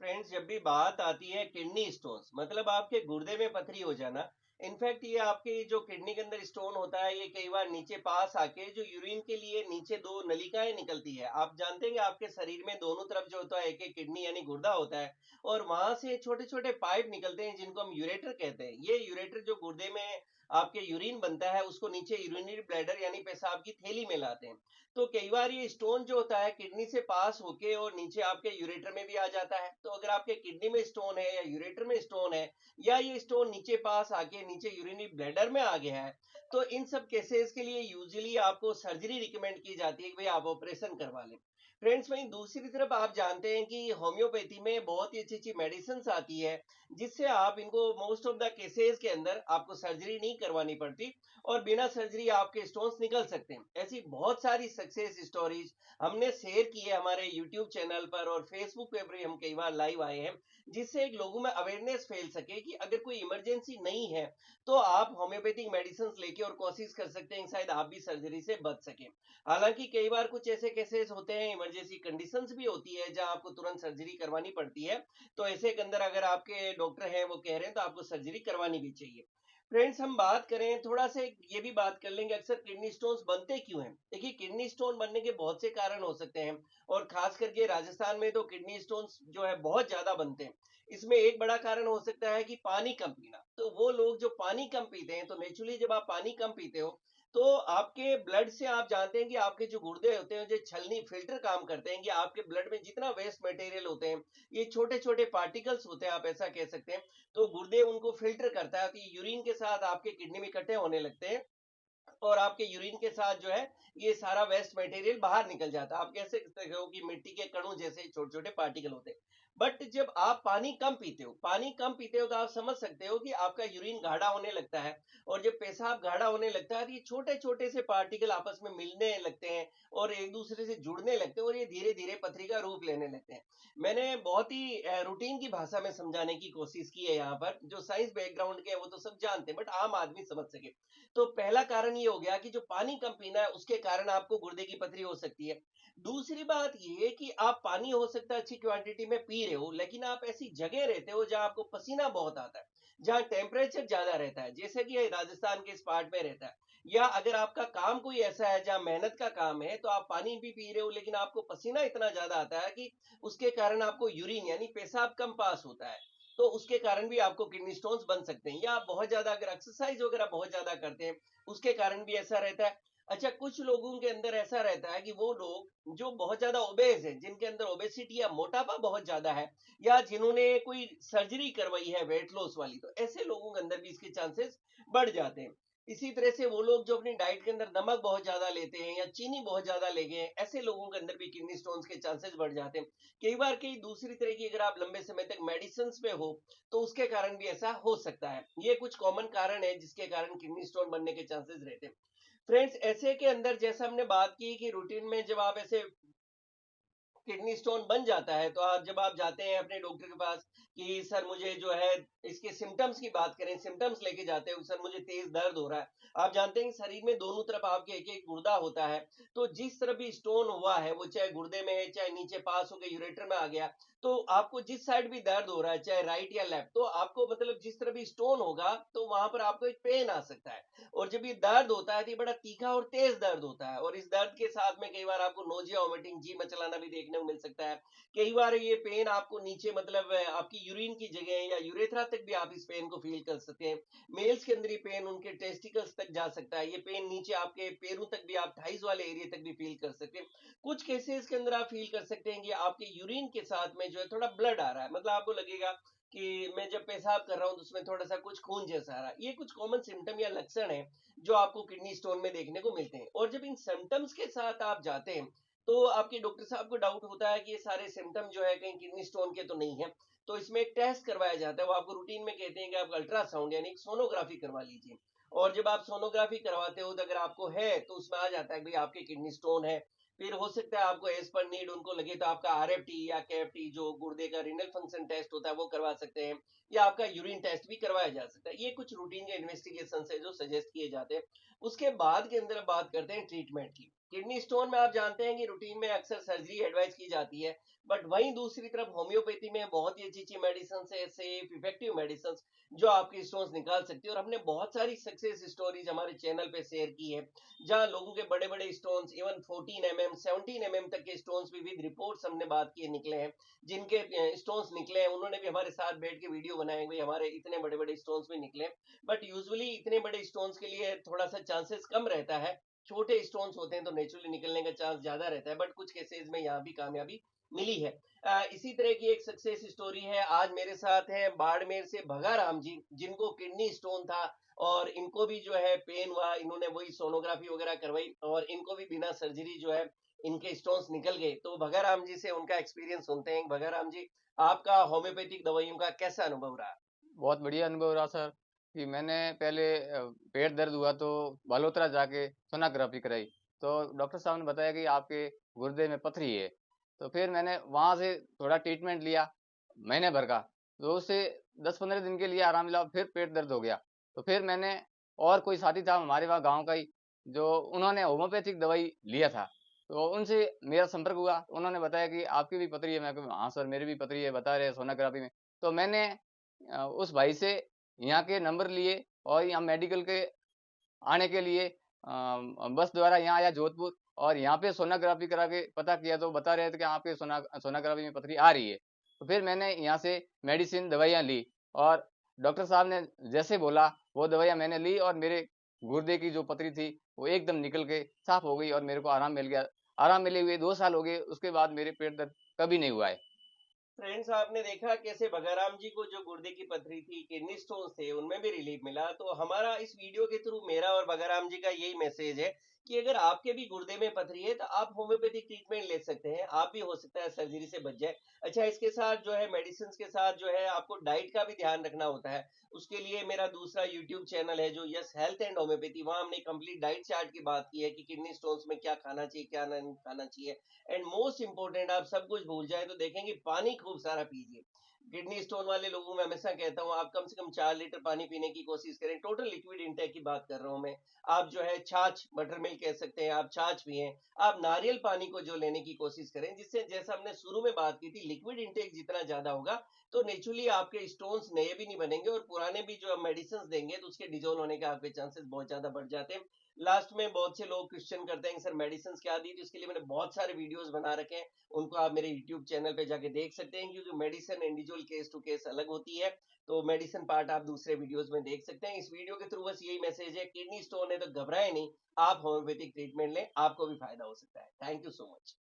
Friends, जब भी बात आती है किडनी स्टोन्स मतलब आपके गुर्दे में पथरी हो जाना। इनफैक्ट ये आपके जो किडनी के अंदर स्टोन होता है, ये कई बार नीचे पास आके जो यूरिन के लिए नीचे दो नलिकाएं निकलती है। आप जानते हैं कि आपके शरीर में दोनों तरफ जो होता है, एक एक किडनी यानी गुर्दा होता है, और वहां से छोटे छोटे पाइप निकलते हैं जिनको हम यूरेटर कहते हैं। ये यूरेटर जो गुर्दे में आपके यूरिन बनता है, उसको नीचे यूरिनरी ब्लैडर यानी पेशाब की थैली में लाते हैं। तो कई बार ये स्टोन जो होता है किडनी से पास होके और नीचे आपके यूरेटर में भी आ जाता है। तो अगर आपके किडनी में स्टोन है या यूरेटर में स्टोन है, या ये स्टोन नीचे पास आके नीचे यूरिनरी ब्लैडर में आ गया है, तो इन सब केसेस के लिए यूजुअली आपको सर्जरी रिकमेंड की जाती है कि भाई आप ऑपरेशन करवा लें। फ्रेंड्स, वहीं दूसरी तरफ आप जानते हैं कि होम्योपैथी में बहुत ही अच्छी अच्छी मेडिसिन आती है, जिससे आप इनको मोस्ट ऑफ द केसेस के अंदर आपको सर्जरी नहीं करवानी पड़ती और बिना सर्जरी आपके स्टोन्स निकल सकते हैं। ऐसी बहुत सारी सक्सेस स्टोरीज हमने शेयर की है हमारे यूट्यूब चैनल पर और फेसबुक पे भी हम कई बार लाइव आए हैं, जिससे एक लोगों में अवेयरनेस फैल सके कि अगर कोई इमरजेंसी नहीं है तो आप होम्योपैथिक मेडिसिन लेके और कोशिश कर सकते हैं कि शायद आप भी सर्जरी से बच सके। हालांकि कई बार कुछ ऐसे केसेस होते हैं, इमरजेंसी कंडीशंस भी होती है जहां आपको तुरंत सर्जरी करवानी पड़ती है। तो ऐसे के अंदर अगर आपके डॉक्टर हैं वो कह रहे हैं तो आपको सर्जरी करवानी भी चाहिए। फ्रेंड्स, हम बात करें थोड़ा से, ये भी बात कर लेंगे अक्सर किडनी स्टोन्स बनते क्यों हैं। देखिए, किडनी स्टोन बनने के बहुत से कारण हो सकते हैं, और खास करके राजस्थान में तो किडनी स्टोन्स जो है बहुत ज्यादा बनते हैं। इसमें एक बड़ा कारण हो सकता है कि पानी कम पीना। तो वो लोग जो पानी कम पीते हैं, तो नेचुरली जब आप पानी कम पीते हो तो आपके ब्लड से, आप जानते हैं कि आपके जो गुर्दे होते हैं जो छलनी फिल्टर काम करते हैं कि आपके ब्लड में जितना वेस्ट मटेरियल होते हैं, ये छोटे छोटे पार्टिकल्स होते हैं, आप ऐसा कह सकते हैं। तो गुर्दे उनको फिल्टर करता है, तो यूरिन के साथ आपके किडनी में इकट्ठे होने लगते हैं, और आपके यूरिन के साथ जो है ये सारा वेस्ट मटेरियल बाहर निकल जाता है। आप कह सकते हो कि मिट्टी के कणों जैसे छोटे छोटे पार्टिकल होते हैं। बट जब आप पानी कम पीते हो तो आप समझ सकते हो कि आपका यूरिन गाढ़ा होने लगता है, और जब पेशाब गाढ़ा होने लगता है तो ये छोटे छोटे से पार्टिकल आपस में मिलने लगते हैं और एक दूसरे से जुड़ने लगते हैं, और ये धीरे धीरे पथरी का रूप लेने लगते हैं। मैंने बहुत ही रूटीन की भाषा में समझाने की कोशिश की है यहाँ पर। जो साइंस बैकग्राउंड के हैं वो तो सब जानते हैं, बट आम आदमी समझ सके। तो पहला कारण ये हो गया कि जो पानी कम पीना है उसके कारण आपको गुर्दे की पथरी हो सकती है। दूसरी बात ये कि आप पानी हो सकता है अच्छी क्वांटिटी में पी रहे हो, लेकिन आप ऐसी जगह रहते हो जहां आपको पसीना बहुत आता है, जहां टेम्परेचर ज्यादा रहता है, जैसे कि राजस्थान के इस पार्ट में रहता है। या अगर आपका काम कोई ऐसा है जहां मेहनत का काम है, तो आप पानी भी पी रहे हो लेकिन आपको पसीना इतना ज्यादा आता है कि उसके कारण आपको यूरिन यानी पेशाब कम पास होता है। तो उसके कारण भी आपको किडनी स्टोन्स बन सकते हैं। या आप बहुत ज्यादा अगर एक्सरसाइज वगैरह बहुत ज्यादा करते हैं, उसके कारण भी ऐसा रहता है। अच्छा, कुछ लोगों के अंदर ऐसा रहता है कि वो लोग जो बहुत ज्यादा ओबेस है, जिनके अंदर ओबेसिटी या मोटापा बहुत ज्यादा है, या जिन्होंने कोई सर्जरी करवाई है वेट लॉस वाली, तो ऐसे लोगों के अंदर भी इसके चांसेस बढ़ जाते हैं। इसी तरह से वो लोग जो अपनी डाइट के अंदर नमक बहुत ज्यादा लेते हैं या चीनी बहुत ज्यादा ले गए हैं, ऐसे लोगों के अंदर भी किडनी स्टोन्स के चांसेस बढ़ जाते हैं। कई बार कई दूसरी तरह की, अगर आप लंबे समय तक मेडिसिन में हो तो उसके कारण भी ऐसा हो सकता है। ये कुछ कॉमन कारण है जिसके कारण किडनी स्टोन बनने के चांसेस रहते हैं। फ्रेंड्स, ऐसे के अंदर जैसा हमने बात की कि रूटीन में जब आप ऐसे किडनी स्टोन बन जाता है, तो आप जब आप जाते हैं अपने डॉक्टर के पास कि सर मुझे जो है, इसके सिम्टम्स की बात करें, सिम्टम्स लेके जाते हो, सर मुझे तेज दर्द हो रहा है। आप जानते हैं कि शरीर में दोनों तरफ आपके एक एक गुर्दा होता है। तो जिस तरफ भी स्टोन हुआ है, वो चाहे गुर्दे में है चाहे नीचे पास होकर यूरेटर में आ गया, तो आपको जिस साइड भी दर्द हो रहा है, चाहे राइट या लेफ्ट, तो आपको मतलब जिस तरफ भी स्टोन होगा तो वहां पर आपको एक पेन आ सकता है। और जब ये दर्द होता है तो ये बड़ा तीखा और तेज दर्द होता है, और इस दर्द के साथ में कई बार आपको नोजिया, वोमिटिंग, जी मचलाना भी देखने को मिल सकता है। कई बार ये पेन आपको नीचे मतलब आपकी यूरिन की जगह या यूरेथ्रा तक भी आप इस पेन को फील कर सकते हैं। मेल्स के अंदर ये पेन उनके टेस्टिकल्स तक जा सकता है। ये पेन नीचे आपके पैरों तक भी, आप थाइज वाले एरिया तक भी फील कर सकते हैं। कुछ केसेस के अंदर आप फील कर सकते हैं कि आपके यूरिन के साथ में जो है थोड़ा ब्लड आ रहा है, मतलब आपको लगेगा कि मैं जब पेशाब कर रहा हूँ तो उसमें थोड़ा सा कुछ खून जैसा आ रहा है। ये कुछ कॉमन सिम्टम या लक्षण है जो आपको किडनी स्टोन में देखने को मिलते हैं। और जब इन सिम्टम्स के साथ आप जाते हैं तो आपके डॉक्टर साहब को डाउट होता है कि ये सारे सिम्टम जो है कहीं किडनी स्टोन के तो नहीं है। तो इसमें एक टेस्ट करवाया जाता है, वो आपको रूटीन में कहते हैं कि आप अल्ट्रासाउंड यानी सोनोग्राफी करवा लीजिए। और जब आप सोनोग्राफी करवाते हो तो अगर आपको है तो उसमें आ जाता है कि भाई आपके किडनी स्टोन है। फिर हो सकता है आपको एज पर नीड उनको लगे तो आपका आरएफटी या केएफटी जो गुर्दे का रीनल फंक्शन टेस्ट होता है वो करवा सकते हैं, या आपका यूरिन टेस्ट भी करवाया जा सकता है। ये कुछ रूटीन के इन्वेस्टिगेशन है जो सजेस्ट किए जाते हैं। उसके बाद के अंदर बात करते हैं ट्रीटमेंट की। किडनी स्टोन में आप जानते हैं कि रूटीन में अक्सर सर्जरी एडवाइस की जाती है, बट वहीं दूसरी तरफ होम्योपैथी में बहुत ही अच्छी-अच्छी मेडिसिन है, सेफ इफेक्टिव मेडिसिन जो आपके स्टोन्स निकाल सकती है। और हमने बहुत सारी सक्सेस स्टोरीज हमारे चैनल पे शेयर की है, जहां लोगों के बड़े-बड़े स्टोन्स इवन 14 एमएम 17 एमएम तक के स्टोन्स भी विद रिपोर्ट्स हमने बात किए निकले हैं। जिनके स्टोन्स निकले हैं उन्होंने भी हमारे साथ बैठ के वीडियो बनाए हुए, हमारे इतने बड़े-बड़े स्टोन्स भी निकले हैं। बट यूजुअली इतने बड़े स्टोन्स के लिए थोड़ा सा चांसेस कम रहता है। छोटे स्टोन्स होते हैं तो नेचुरली निकलने का चांस ज्यादा रहता है, बट कुछ केसेस में यहाँ भी कामयाबी मिली है। इसी तरह की एक सक्सेस स्टोरी है। आज मेरे साथ हैं बाड़मेर से भगा राम जी, जिनको किडनी स्टोन था और इनको भी जो है पेन हुआ, इन्होंने वही सोनोग्राफी वगैरह करवाई और इनको भी बिना सर्जरी जो है इनके स्टोन्स निकल गए। तो भगा राम जी से उनका एक्सपीरियंस सुनते हैं। भगा राम जी, आपका होम्योपैथिक दवाइयों का कैसा अनुभव रहा? बहुत बढ़िया अनुभव रहा सर कि मैंने पहले पेट दर्द हुआ तो बालोतरा जाके सोनोग्राफी कराई। तो डॉक्टर साहब ने बताया कि आपके गुर्दे में पथरी है। तो फिर मैंने वहाँ से थोड़ा ट्रीटमेंट लिया महीने भर का। तो उससे 10-15 दिन के लिए आराम मिला, फिर पेट दर्द हो गया। तो फिर मैंने और कोई साथी था हमारे वहाँ गाँव का ही, जो उन्होंने होम्योपैथिक दवाई लिया था। तो उनसे मेरा संपर्क हुआ, उन्होंने बताया कि आपकी भी पथरी है। मैं कहा हाँ सर, मेरी भी पथरी है, बता रहे हैं सोनोग्राफी में। तो मैंने उस भाई से यहाँ के नंबर लिए और यहाँ मेडिकल के आने के लिए बस द्वारा यहाँ आया जोधपुर, और यहाँ पे सोनोग्राफी करा के पता किया तो बता रहे थे कि आपके सोनोग्राफी में पथरी आ रही है। तो फिर मैंने यहाँ से मेडिसिन दवाइयाँ ली और डॉक्टर साहब ने जैसे बोला वो दवाइयाँ मैंने ली और मेरे गुर्दे की जो पथरी थी वो एकदम निकल के साफ हो गई और मेरे को आराम मिल गया। आराम मिले हुए 2 साल हो गए, उसके बाद मेरे पेट दर्द कभी नहीं हुआ है। फ्रेंड्स, आपने देखा कैसे भगाराम जी को जो गुर्दे की पथरी थी, किडनी स्टोन्स थे, उनमें भी रिलीफ मिला। तो हमारा इस वीडियो के थ्रू मेरा और भगाराम जी का यही मैसेज है कि अगर आपके भी गुर्दे में पथरी है तो आप होम्योपैथिक ट्रीटमेंट ले सकते हैं। आप भी हो सकता है सर्जरी से बच जाए। अच्छा, इसके साथ जो है मेडिसिन के साथ जो है आपको डाइट का भी ध्यान रखना होता है। उसके लिए मेरा दूसरा यूट्यूब चैनल है जो यस हेल्थ एंड होम्योपैथी, वहां हमने कंप्लीट डाइट चार्ट की बात की है कि किडनी स्टोन्स में क्या खाना चाहिए, क्या नहीं खाना चाहिए। एंड मोस्ट इंपॉर्टेंट, आप सब कुछ भूल जाए तो देखेंगे पानी खूब सारा पीजिए। किडनी स्टोन वाले लोगों में हमेशा कहता हूँ आप कम से कम 4 लीटर पानी पीने की कोशिश करें। टोटल लिक्विड इंटेक की बात कर रहा हूँ मैं। आप जो है छाछ, बटर मिल्क कह सकते हैं, आप छाछ पिए। आप नारियल पानी को जो लेने की कोशिश करें, जिससे जैसा हमने शुरू में बात की थी, लिक्विड इंटेक जितना ज्यादा होगा तो नेचुरली आपके स्टोन्स नए भी नहीं बनेंगे और पुराने भी जो मेडिसिन देंगे तो उसके डिजोल्व होने के आपके चांसेस बहुत ज्यादा बढ़ जाते हैं। लास्ट में बहुत से लोग क्वेश्चन करते हैं सर मेडिसिन क्या दी, तो इसके लिए मैंने बहुत सारे वीडियोस बना रखे हैं। उनको आप मेरे यूट्यूब चैनल पे जाके देख सकते हैं, क्योंकि medicine individual case to case अलग होती है। तो मेडिसिन पार्ट आप दूसरे वीडियोस में देख सकते हैं। इस वीडियो के थ्रू बस यही मैसेज है, किडनी स्टोन है तो घबराए नहीं, आप होम्योपैथिक ट्रीटमेंट लें, आपको भी फायदा हो सकता है। Thank you so much.